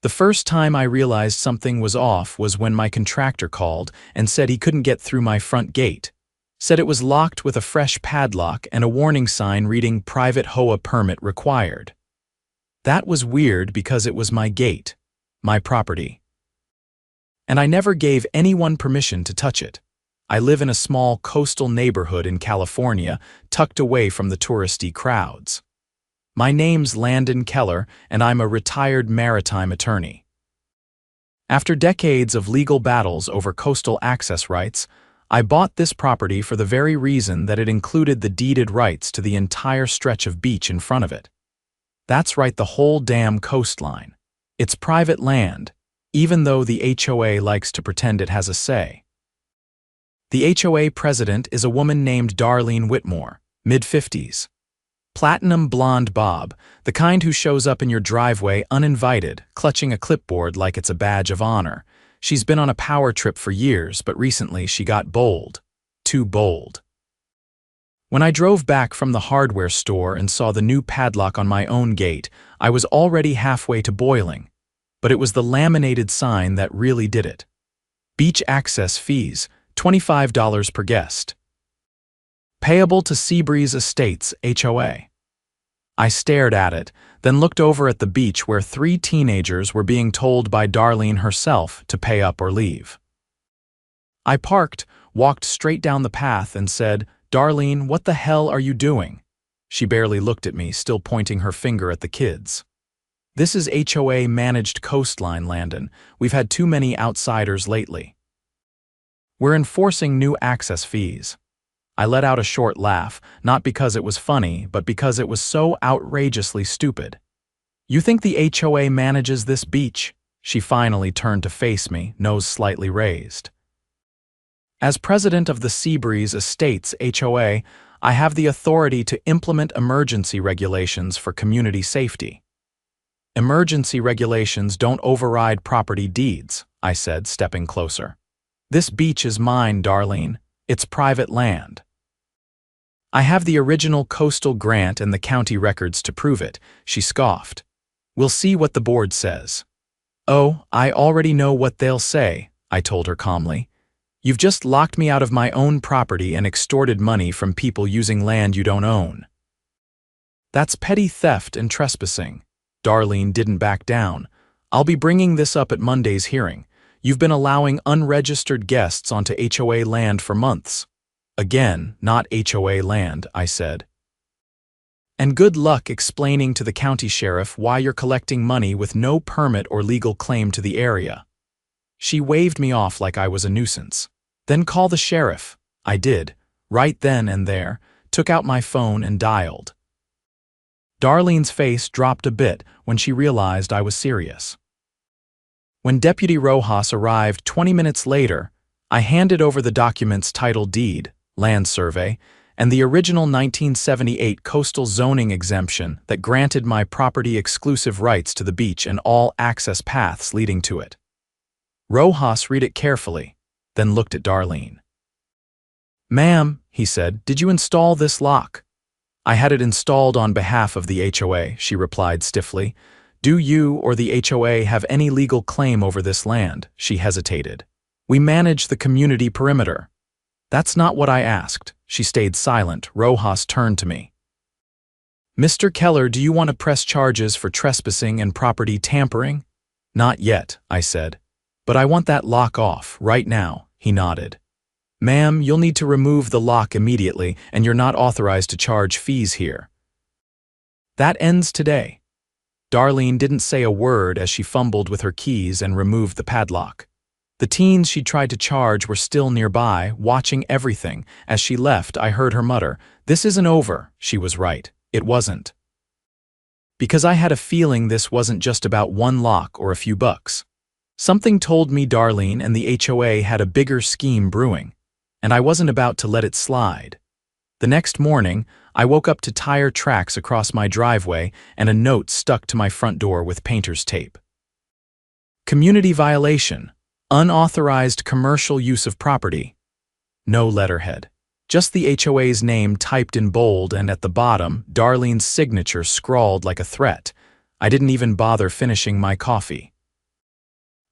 The first time I realized something was off was when my contractor called and said he couldn't get through my front gate. Said it was locked with a fresh padlock and a warning sign reading "Private HOA permit required." That was weird because it was my gate, my property. And I never gave anyone permission to touch it. I live in a small coastal neighborhood in California, tucked away from the touristy crowds. My name's Landon Keller, and I'm a retired maritime attorney. After decades of legal battles over coastal access rights, I bought this property for the very reason that it included the deeded rights to the entire stretch of beach in front of it. That's right, the whole damn coastline. It's private land, even though the HOA likes to pretend it has a say. The HOA president is a woman named Darlene Whitmore, mid-50s. Platinum blonde bob, the kind who shows up in your driveway uninvited, clutching a clipboard like it's a badge of honor. She's been on a power trip for years, but recently she got bold. Too bold. When I drove back from the hardware store and saw the new padlock on my own gate, I was already halfway to boiling. But it was the laminated sign that really did it. Beach access fees, $25 per guest. Payable to Seabreeze Estates, HOA. I stared at it, then looked over at the beach where 3 teenagers were being told by Darlene herself to pay up or leave. I parked, walked straight down the path and said, "Darlene, what the hell are you doing?" She barely looked at me, still pointing her finger at the kids. "This is HOA-managed Coastline, Landon. We've had too many outsiders lately. We're enforcing new access fees." I let out a short laugh, not because it was funny, but because it was so outrageously stupid. "You think the HOA manages this beach?" She finally turned to face me, nose slightly raised. "As president of the Seabreeze Estates HOA, I have the authority to implement emergency regulations for community safety." "Emergency regulations don't override property deeds," I said, stepping closer. "This beach is mine, Darlene. It's private land." "I have the original coastal grant and the county records to prove it," she scoffed. "We'll see what the board says." "Oh, I already know what they'll say," I told her calmly. "You've just locked me out of my own property and extorted money from people using land you don't own." "That's petty theft and trespassing." Darlene didn't back down. "I'll be bringing this up at Monday's hearing. You've been allowing unregistered guests onto HOA land for months." "Again, not HOA land," I said. "And good luck explaining to the county sheriff why you're collecting money with no permit or legal claim to the area." She waved me off like I was a nuisance. "Then call the sheriff." I did, right then and there, took out my phone and dialed. Darlene's face dropped a bit when she realized I was serious. When Deputy Rojas arrived 20 minutes later, I handed over the documents titled Deed, Land Survey, and the original 1978 coastal zoning exemption that granted my property exclusive rights to the beach and all access paths leading to it. Rojas read it carefully, then looked at Darlene. "Ma'am," he said, "did you install this lock?" "I had it installed on behalf of the HOA," she replied stiffly. "Do you or the HOA have any legal claim over this land?" She hesitated. "We manage the community perimeter." "That's not what I asked." She stayed silent. Rojas turned to me. "Mr. Keller, do you want to press charges for trespassing and property tampering?" "Not yet," I said. "But I want that lock off, right now," he nodded. "Ma'am, you'll need to remove the lock immediately, and you're not authorized to charge fees here." "That ends today." Darlene didn't say a word as she fumbled with her keys and removed the padlock. The teens she tried to charge were still nearby, watching everything. As she left, I heard her mutter, "This isn't over." She was right. It wasn't. Because I had a feeling this wasn't just about one lock or a few bucks. Something told me Darlene and the HOA had a bigger scheme brewing, and I wasn't about to let it slide. The next morning, I woke up to tire tracks across my driveway and a note stuck to my front door with painter's tape. Community violation. Unauthorized commercial use of property. No letterhead. Just the HOA's name typed in bold and at the bottom, Darlene's signature scrawled like a threat. I didn't even bother finishing my coffee.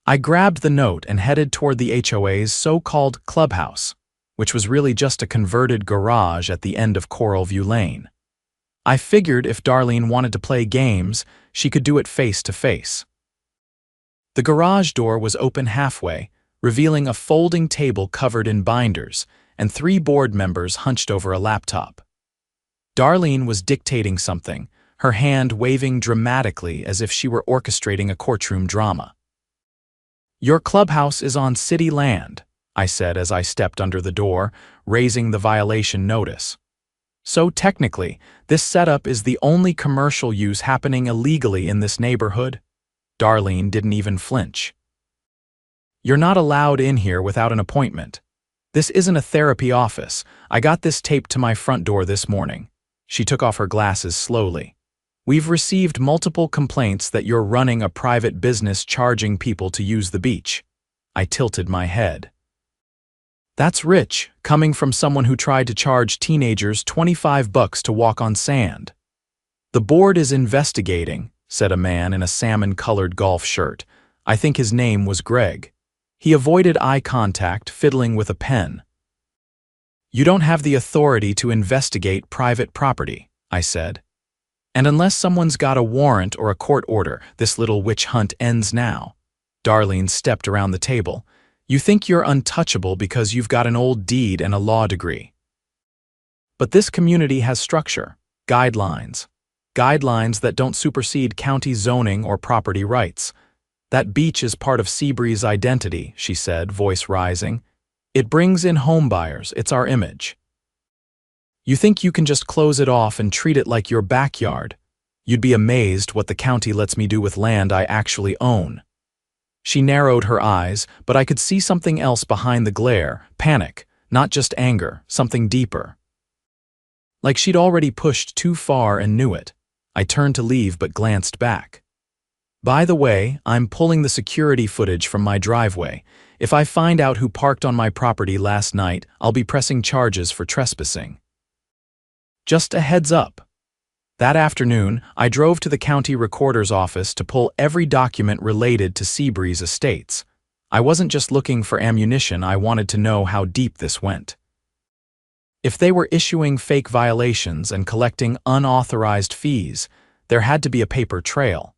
I grabbed the note and headed toward the HOA's so-called clubhouse, which was really just a converted garage at the end of Coralview Lane. I figured if Darlene wanted to play games, she could do it face to face. The garage door was open halfway, revealing a folding table covered in binders and 3 board members hunched over a laptop. Darlene was dictating something, her hand waving dramatically as if she were orchestrating a courtroom drama. "Your clubhouse is on city land," I said as I stepped under the door, raising the violation notice. "So technically, this setup is the only commercial use happening illegally in this neighborhood?" Darlene didn't even flinch. "You're not allowed in here without an appointment. This isn't a therapy office. I got this taped to my front door this morning." She took off her glasses slowly. "We've received multiple complaints that you're running a private business charging people to use the beach." I tilted my head. "That's rich, coming from someone who tried to charge teenagers $25 to walk on sand." "The board is investigating," said a man in a salmon-colored golf shirt. I think his name was Greg. He avoided eye contact, fiddling with a pen. "You don't have the authority to investigate private property," I said. "And unless someone's got a warrant or a court order, this little witch hunt ends now." Darlene stepped around the table. "You think you're untouchable because you've got an old deed and a law degree. But this community has structure, guidelines that don't supersede county zoning or property rights. That beach is part of Seabreeze's identity," she said, voice rising. "It brings in homebuyers, it's our image. You think you can just close it off and treat it like your backyard? You'd be amazed what the county lets me do with land I actually own." She narrowed her eyes, but I could see something else behind the glare, panic, not just anger, something deeper. Like she'd already pushed too far and knew it. I turned to leave but glanced back. "By the way, I'm pulling the security footage from my driveway. If I find out who parked on my property last night, I'll be pressing charges for trespassing. Just a heads up." That afternoon, I drove to the county recorder's office to pull every document related to Seabreeze Estates. I wasn't just looking for ammunition, I wanted to know how deep this went. If they were issuing fake violations and collecting unauthorized fees, there had to be a paper trail.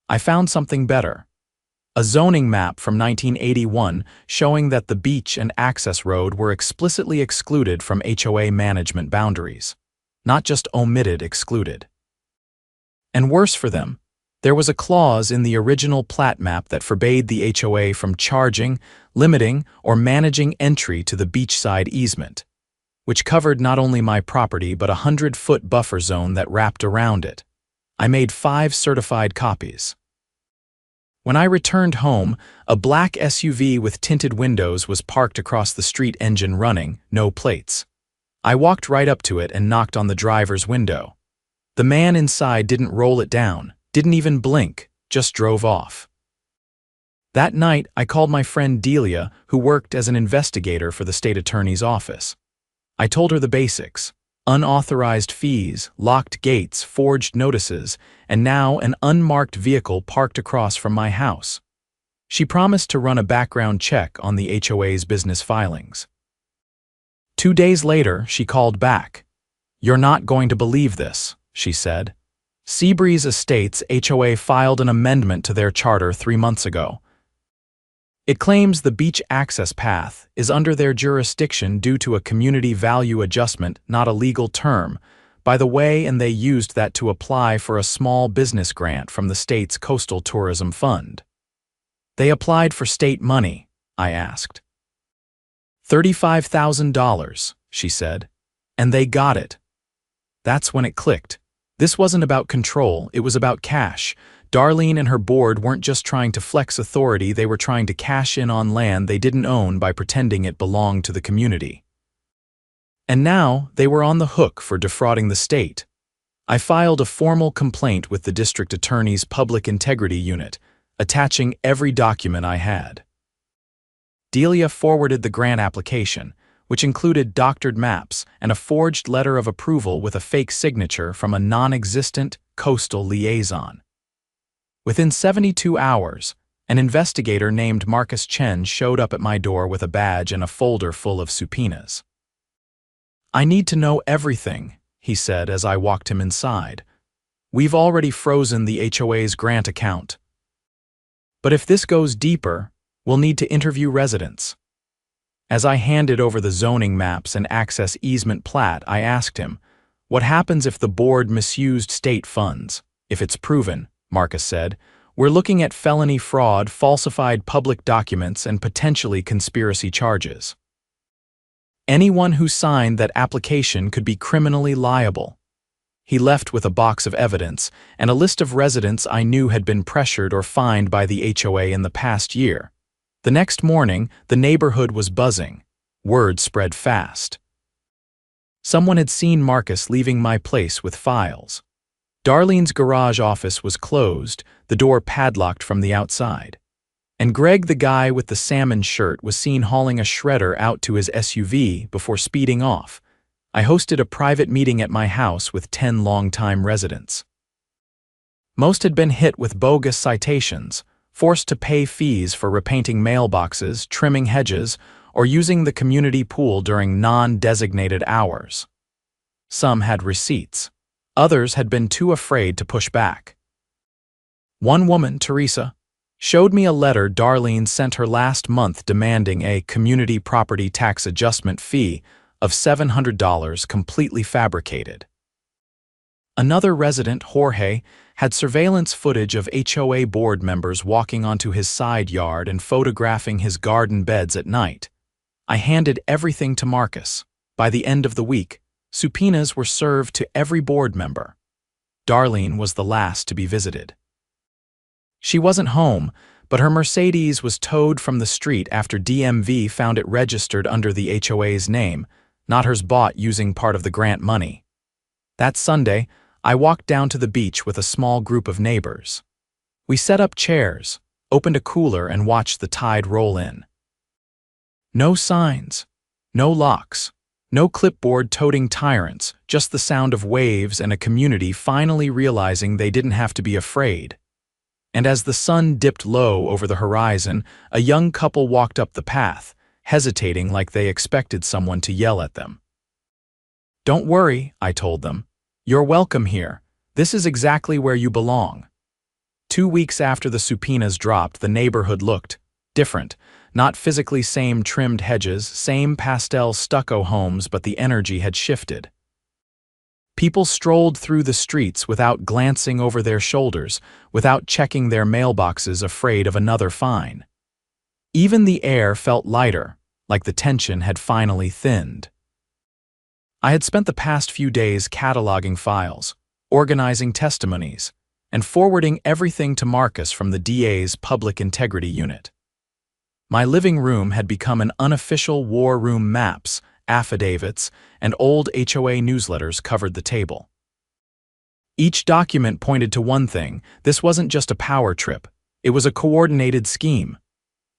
I found something better. A zoning map from 1981 showing that the beach and access road were explicitly excluded from HOA management boundaries. Not just omitted, excluded. And worse for them, there was a clause in the original plat map that forbade the HOA from charging, limiting, or managing entry to the beachside easement, which covered not only my property but a 100-foot buffer zone that wrapped around it. I made 5 certified copies. When I returned home, a black SUV with tinted windows was parked across the street, engine running, no plates. I walked right up to it and knocked on the driver's window. The man inside didn't roll it down, didn't even blink, just drove off. That night, I called my friend Delia, who worked as an investigator for the state attorney's office. I told her the basics: unauthorized fees, locked gates, forged notices, and now an unmarked vehicle parked across from my house. She promised to run a background check on the HOA's business filings. 2 days later, she called back. "You're not going to believe this," she said. "Seabreeze Estates HOA filed an amendment to their charter 3 months ago. It claims the beach access path is under their jurisdiction due to a community value adjustment, not a legal term, by the way, and they used that to apply for a small business grant from the state's Coastal Tourism Fund." "They applied for state money?" I asked. $35,000, she said, "and they got it." That's when it clicked. This wasn't about control, it was about cash. Darlene and her board weren't just trying to flex authority, they were trying to cash in on land they didn't own by pretending it belonged to the community. And now, they were on the hook for defrauding the state. I filed a formal complaint with the district attorney's public integrity unit, attaching every document I had. Delia forwarded the grant application, which included doctored maps and a forged letter of approval with a fake signature from a non-existent coastal liaison. Within 72 hours, An investigator named Marcus Chen showed up at my door with a badge and a folder full of subpoenas. "I need to know everything," he said as I walked him inside. "We've already frozen the HOA's grant account. But if this goes deeper, we'll need to interview residents." As I handed over the zoning maps and access easement plat, I asked him, "What happens if the board misused state funds?" "If it's proven," Marcus said, "we're looking at felony fraud, falsified public documents, and potentially conspiracy charges. Anyone who signed that application could be criminally liable." He left with a box of evidence and a list of residents I knew had been pressured or fined by the HOA in the past year. The next morning, the neighborhood was buzzing. Word spread fast. Someone had seen Marcus leaving my place with files. Darlene's garage office was closed, the door padlocked from the outside. And Greg, the guy with the salmon shirt, was seen hauling a shredder out to his SUV before speeding off. I hosted a private meeting at my house with 10 longtime residents. Most had been hit with bogus citations, forced to pay fees for repainting mailboxes, trimming hedges, or using the community pool during non-designated hours. Some had receipts. Others had been too afraid to push back. One woman, Teresa, showed me a letter Darlene sent her last month demanding a community property tax adjustment fee of $700 completely fabricated. Another resident, Jorge, had surveillance footage of HOA board members walking onto his side yard and photographing his garden beds at night. I handed everything to Marcus. By the end of the week, subpoenas were served to every board member. Darlene was the last to be visited. She wasn't home, but her Mercedes was towed from the street after DMV found it registered under the HOA's name, not hers bought using part of the grant money. That Sunday, I walked down to the beach with a small group of neighbors. We set up chairs, opened a cooler, and watched the tide roll in. No signs, no locks, no clipboard-toting tyrants, just the sound of waves and a community finally realizing they didn't have to be afraid. And as the sun dipped low over the horizon, a young couple walked up the path, hesitating like they expected someone to yell at them. "Don't worry," I told them. "You're welcome here. This is exactly where you belong." 2 weeks after the subpoenas dropped, the neighborhood looked different. Not physically same trimmed hedges, same pastel stucco homes, but the energy had shifted. People strolled through the streets without glancing over their shoulders, without checking their mailboxes, afraid of another fine. Even the air felt lighter, like the tension had finally thinned. I had spent the past few days cataloging files, organizing testimonies, and forwarding everything to Marcus from the DA's Public Integrity Unit. My living room had become an unofficial war room. Maps, affidavits, and old HOA newsletters covered the table. Each document pointed to one thing: this wasn't just a power trip, it was a coordinated scheme.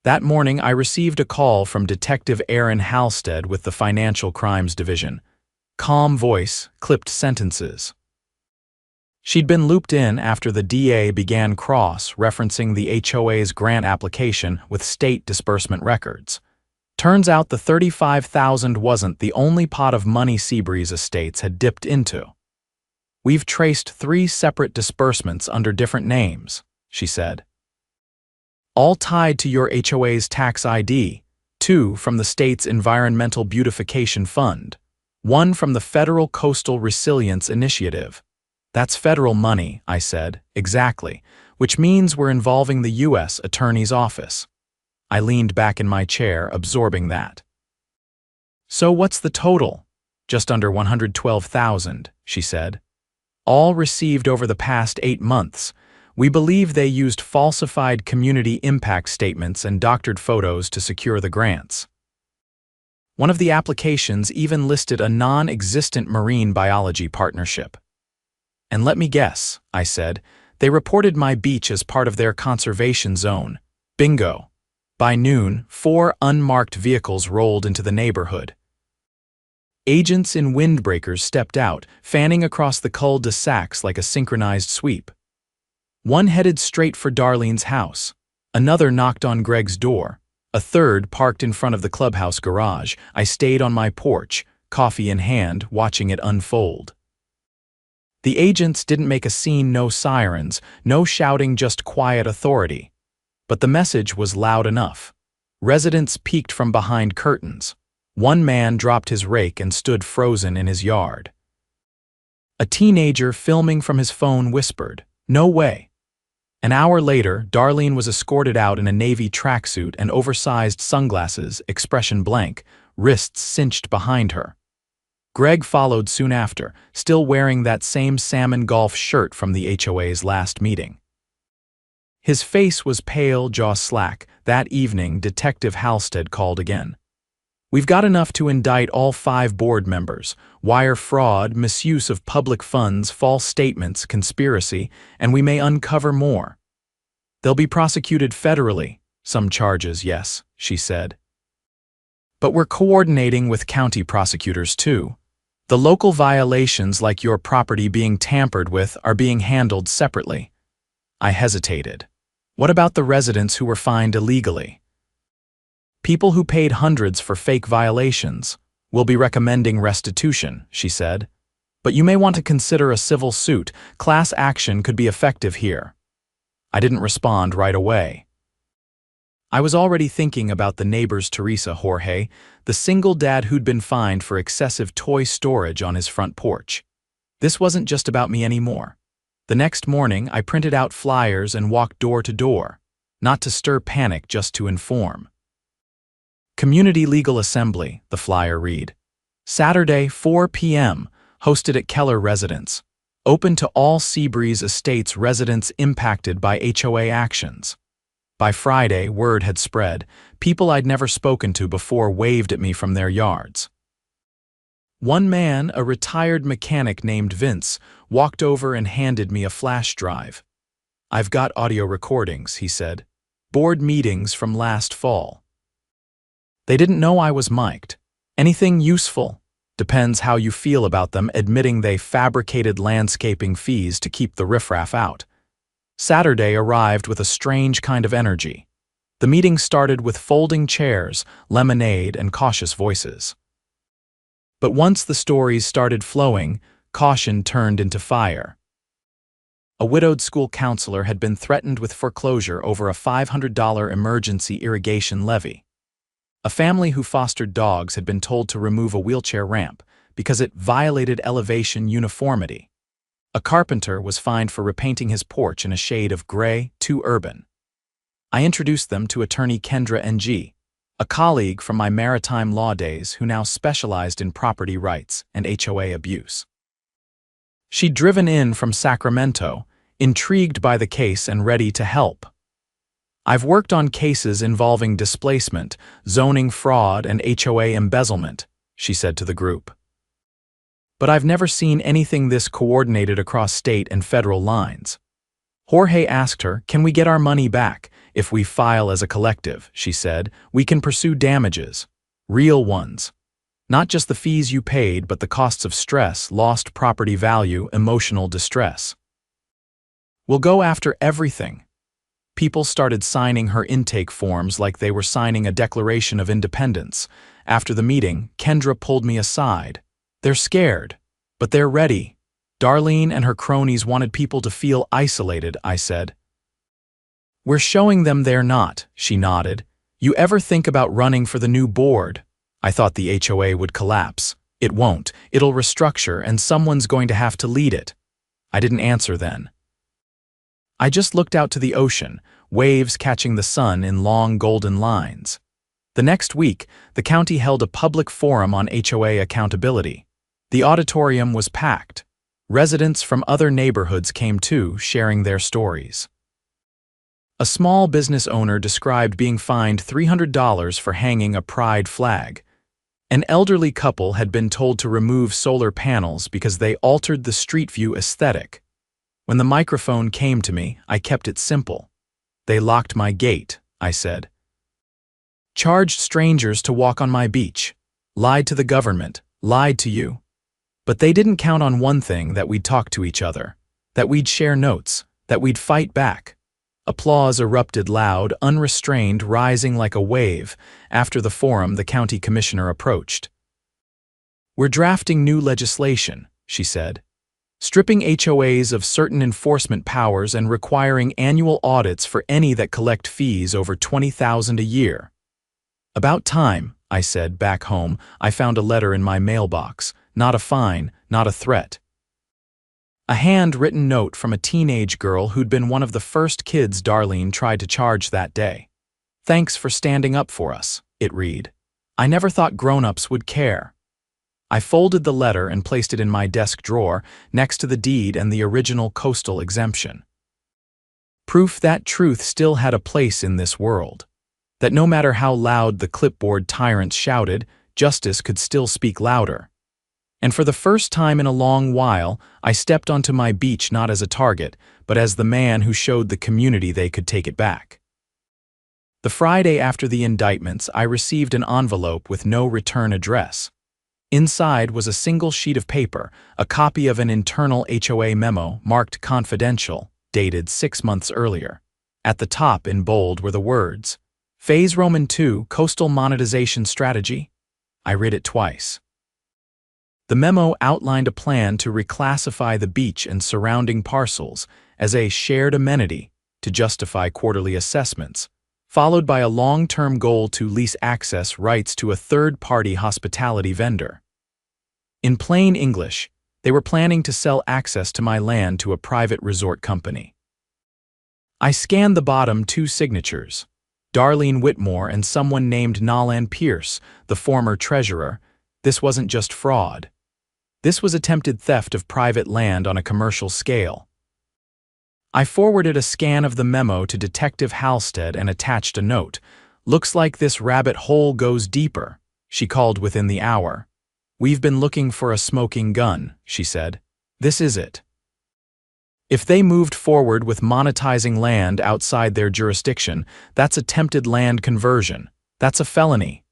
That morning, I received a call from Detective Aaron Halstead with the Financial Crimes Division. Calm voice, clipped sentences. She'd been looped in after the DA began cross-referencing the HOA's grant application with state disbursement records. Turns out the $35,000 wasn't the only pot of money Seabreeze Estates had dipped into. "We've traced 3 separate disbursements under different names," she said. "All tied to your HOA's tax ID, 2 from the state's Environmental Beautification Fund, 1 from the Federal Coastal Resilience Initiative." "That's federal money," I said. "Exactly, which means we're involving the U.S. Attorney's Office." I leaned back in my chair, absorbing that. "So what's the total?" "Just under $112,000, she said. "All received over the past 8 months. We believe they used falsified community impact statements and doctored photos to secure the grants. One of the applications even listed a non-existent marine biology partnership." "And let me guess," I said, "they reported my beach as part of their conservation zone." Bingo. By noon, 4 unmarked vehicles rolled into the neighborhood. Agents in windbreakers stepped out, fanning across the cul-de-sacs like a synchronized sweep. One headed straight for Darlene's house. Another knocked on Greg's door. A third parked in front of the clubhouse garage. I stayed on my porch, coffee in hand, watching it unfold. The agents didn't make a scene, no sirens, no shouting, just quiet authority. But the message was loud enough. Residents peeked from behind curtains. One man dropped his rake and stood frozen in his yard. A teenager filming from his phone whispered, "No way." An hour later, Darlene was escorted out in a navy tracksuit and oversized sunglasses, expression blank, wrists cinched behind her. Greg followed soon after, still wearing that same salmon golf shirt from the HOA's last meeting. His face was pale, jaw slack. That evening, Detective Halstead called again. "We've got enough to indict all 5 board members: wire fraud, misuse of public funds, false statements, conspiracy, and we may uncover more. They'll be prosecuted federally. Some charges, yes," she said. "But we're coordinating with county prosecutors too. The local violations, like your property being tampered with, are being handled separately." I hesitated. "What about the residents who were fined illegally?" "People who paid hundreds for fake violations. We'll be recommending restitution," she said. "But you may want to consider a civil suit. Class action could be effective here." I didn't respond right away. I was already thinking about the neighbor's Teresa Jorge, the single dad who'd been fined for excessive toy storage on his front porch. This wasn't just about me anymore. The next morning, I printed out flyers and walked door to door, not to stir panic, just to inform. Community Legal Assembly, the flyer read. Saturday, 4 p.m., hosted at Keller Residence. Open to all Seabreeze Estates residents impacted by HOA actions. By Friday, word had spread. People I'd never spoken to before waved at me from their yards. One man, a retired mechanic named Vince, walked over and handed me a flash drive. "I've got audio recordings," he said. "Board meetings from last fall." They didn't know I was mic'd. Anything useful? Depends how you feel about them, admitting they fabricated landscaping fees to keep the riffraff out. Saturday arrived with a strange kind of energy. The meeting started with folding chairs, lemonade, and cautious voices. But once the stories started flowing, caution turned into fire. A widowed school counselor had been threatened with foreclosure over a $500 emergency irrigation levy. A family who fostered dogs had been told to remove a wheelchair ramp because it violated elevation uniformity. A carpenter was fined for repainting his porch in a shade of gray, too urban. I introduced them to attorney Kendra Ng, a colleague from my maritime law days who now specialized in property rights and HOA abuse. She'd driven in from Sacramento, intrigued by the case and ready to help. "I've worked on cases involving displacement, zoning fraud, and HOA embezzlement," she said to the group. "But I've never seen anything this coordinated across state and federal lines." Jorge asked her, "Can we get our money back? If we file as a collective," she said, "we can pursue damages. Real ones. Not just the fees you paid, but the costs of stress, lost property value, emotional distress. We'll go after everything." People started signing her intake forms like they were signing a Declaration of Independence. After the meeting, Kendra pulled me aside. "They're scared, but they're ready. Darlene and her cronies wanted people to feel isolated," I said. "We're showing them they're not," she nodded. "You ever think about running for the new board?" I thought the HOA would collapse. It won't. It'll restructure, and someone's going to have to lead it. I didn't answer then. I just looked out to the ocean, waves catching the sun in long golden lines. The next week, the county held a public forum on HOA accountability. The auditorium was packed. Residents from other neighborhoods came too, sharing their stories. A small business owner described being fined $300 for hanging a pride flag. An elderly couple had been told to remove solar panels because they altered the street view aesthetic. When the microphone came to me, I kept it simple. "They locked my gate," I said. "Charged strangers to walk on my beach. Lied to the government. Lied to you. But they didn't count on one thing: that we'd talk to each other, that we'd share notes, that we'd fight back. Applause erupted loud, unrestrained, rising like a wave. After the forum, the county commissioner approached. "We're drafting new legislation," she said, "stripping HOAs of certain enforcement powers and requiring annual audits for any that collect fees over $20,000 a year." "About time," I said. Back home, I found a letter in my mailbox. Not a fine, not a threat. A handwritten note from a teenage girl who'd been one of the first kids Darlene tried to charge that day. "Thanks for standing up for us," it read. "I never thought grown-ups would care." I folded the letter and placed it in my desk drawer next to the deed and the original coastal exemption. Proof that truth still had a place in this world. That no matter how loud the clipboard tyrants shouted, justice could still speak louder. And for the first time in a long while, I stepped onto my beach not as a target, but as the man who showed the community they could take it back. The Friday after the indictments, I received an envelope with no return address. Inside was a single sheet of paper, a copy of an internal HOA memo marked confidential, dated 6 months earlier. At the top in bold were the words, "Phase Roman II Coastal Monetization Strategy." I read it twice. The memo outlined a plan to reclassify the beach and surrounding parcels as a shared amenity to justify quarterly assessments, followed by a long-term goal to lease access rights to a third-party hospitality vendor. In plain English, they were planning to sell access to my land to a private resort company. I scanned the bottom 2 signatures, Darlene Whitmore and someone named Nolan Pierce, the former treasurer. This wasn't just fraud. This was attempted theft of private land on a commercial scale. I forwarded a scan of the memo to Detective Halstead and attached a note. "Looks like this rabbit hole goes deeper," she called within the hour. "We've been looking for a smoking gun," she said. "This is it." If they moved forward with monetizing land outside their jurisdiction, that's attempted land conversion. That's a felony.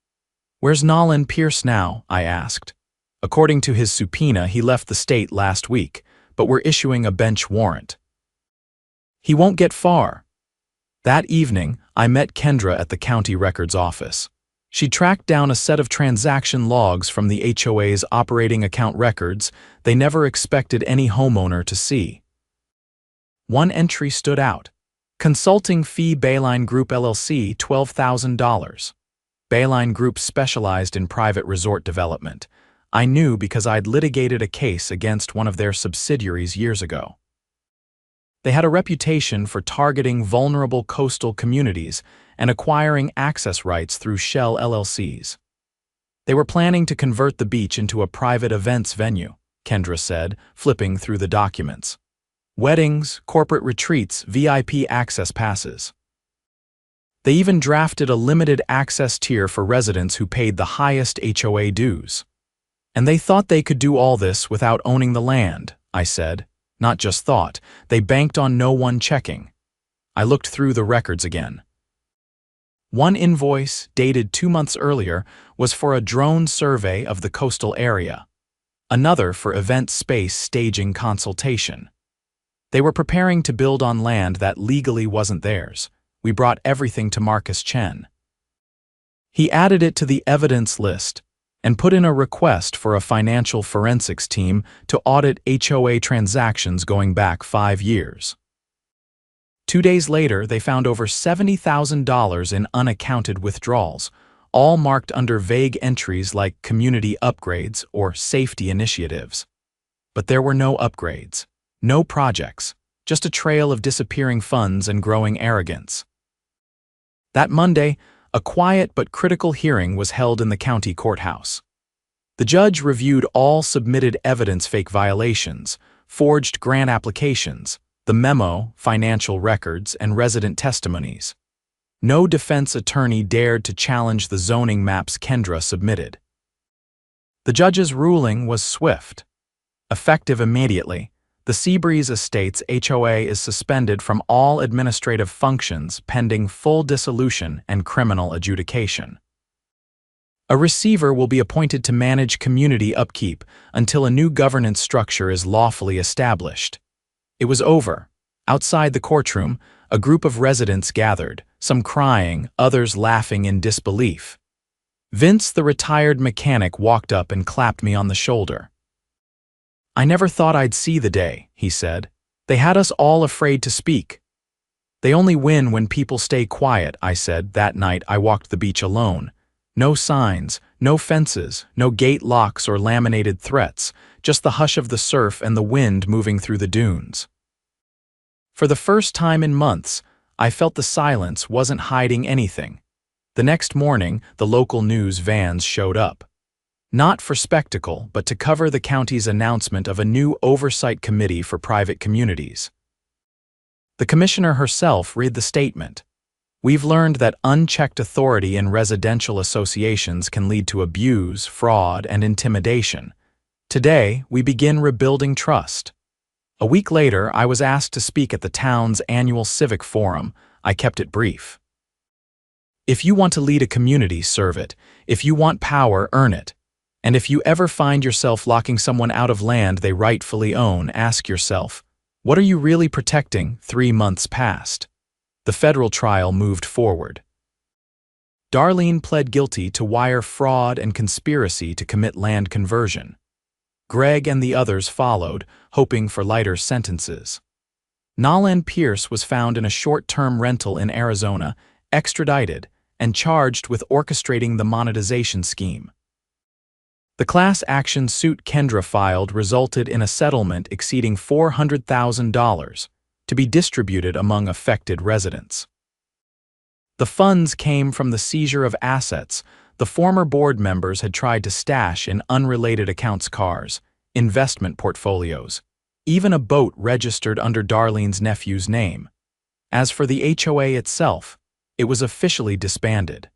"Where's Nolan Pierce now?" I asked. "According to his subpoena, he left the state last week, but we're issuing a bench warrant." "He won't get far." That evening, I met Kendra at the county records office. She tracked down a set of transaction logs from the HOA's operating account records they never expected any homeowner to see. One entry stood out. Consulting fee Bayline Group LLC, $12,000. Bayline Group specialized in private resort development. I knew because I'd litigated a case against one of their subsidiaries years ago. They had a reputation for targeting vulnerable coastal communities and acquiring access rights through shell LLCs. They were planning to convert the beach into a private events venue, Kendra said, flipping through the documents. Weddings, corporate retreats, VIP access passes. They even drafted a limited access tier for residents who paid the highest HOA dues. "And they thought they could do all this without owning the land," I said. "Not just thought, they banked on no one checking." I looked through the records again. One invoice, dated 2 months earlier, was for a drone survey of the coastal area. Another for event space staging consultation. They were preparing to build on land that legally wasn't theirs. We brought everything to Marcus Chen. He added it to the evidence list and put in a request for a financial forensics team to audit HOA transactions going back 5 years. 2 days later, they found over $70,000 in unaccounted withdrawals, all marked under vague entries like community upgrades or safety initiatives. But there were no upgrades, no projects, just a trail of disappearing funds and growing arrogance. That Monday, a quiet but critical hearing was held in the county courthouse. The judge reviewed all submitted evidence, fake violations, forged grant applications, the memo, financial records, and resident testimonies. No defense attorney dared to challenge the zoning maps Kendra submitted. The judge's ruling was swift. Effective immediately, the Seabreeze Estates HOA is suspended from all administrative functions pending full dissolution and criminal adjudication. A receiver will be appointed to manage community upkeep until a new governance structure is lawfully established. It was over. Outside the courtroom, a group of residents gathered, some crying, others laughing in disbelief. Vince, the retired mechanic, walked up and clapped me on the shoulder. "I never thought I'd see the day," he said. "They had us all afraid to speak." "They only win when people stay quiet," I said. That night I walked the beach alone. No signs, no fences, no gate locks or laminated threats, just the hush of the surf and the wind moving through the dunes. For the first time in months, I felt the silence wasn't hiding anything. The next morning, the local news vans showed up. Not for spectacle, but to cover the county's announcement of a new oversight committee for private communities. The commissioner herself read the statement. "We've learned that unchecked authority in residential associations can lead to abuse, fraud, and intimidation. Today, we begin rebuilding trust." A week later, I was asked to speak at the town's annual civic forum. I kept it brief. If you want to lead a community, serve it. If you want power, earn it. And if you ever find yourself locking someone out of land they rightfully own, ask yourself, what are you really protecting? 3 months passed. The federal trial moved forward. Darlene pled guilty to wire fraud and conspiracy to commit land conversion. Greg and the others followed, hoping for lighter sentences. Nolan Pierce was found in a short-term rental in Arizona, extradited, and charged with orchestrating the monetization scheme. The class action suit Kendra filed resulted in a settlement exceeding $400,000 to be distributed among affected residents. The funds came from the seizure of assets the former board members had tried to stash in unrelated accounts: cars, investment portfolios, even a boat registered under Darlene's nephew's name. As for the HOA itself, it was officially disbanded.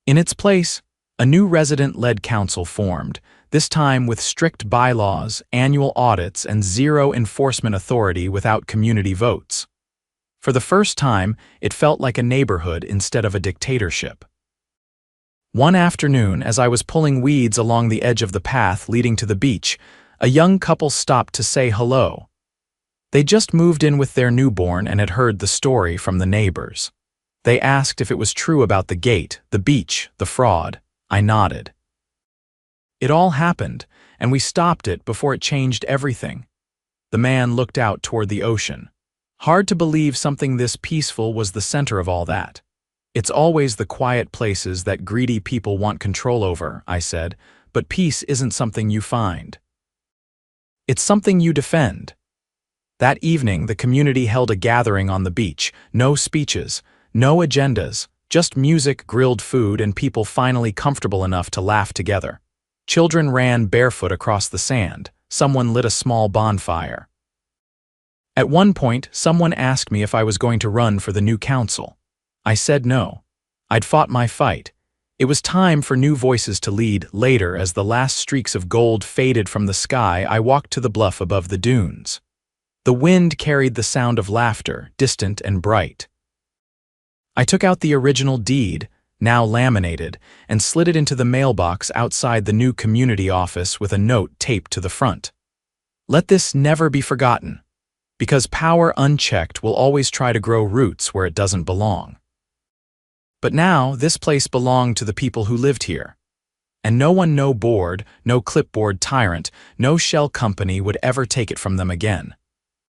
In its place, a new resident-led council formed, this time with strict bylaws, annual audits, and zero enforcement authority without community votes. For the first time, it felt like a neighborhood instead of a dictatorship. One afternoon, as I was pulling weeds along the edge of the path leading to the beach, a young couple stopped to say hello. They just moved in with their newborn and had heard the story from the neighbors. They asked if it was true about the gate, the beach, the fraud. I nodded. It all happened, and we stopped it before it changed everything. The man looked out toward the ocean. Hard to believe something this peaceful was the center of all that. It's always the quiet places that greedy people want control over, I said, but peace isn't something you find. It's something you defend. That evening, the community held a gathering on the beach. No speeches, no agendas, just music, grilled food, and people finally comfortable enough to laugh together. Children ran barefoot across the sand. Someone lit a small bonfire. At one point, someone asked me if I was going to run for the new council. I said no. I'd fought my fight. It was time for new voices to lead. Later, as the last streaks of gold faded from the sky, I walked to the bluff above the dunes. The wind carried the sound of laughter, distant and bright. I took out the original deed, now laminated, and slid it into the mailbox outside the new community office with a note taped to the front. Let this never be forgotten, because power unchecked will always try to grow roots where it doesn't belong. But now, this place belonged to the people who lived here. And no one, no board, no clipboard tyrant, no shell company would ever take it from them again.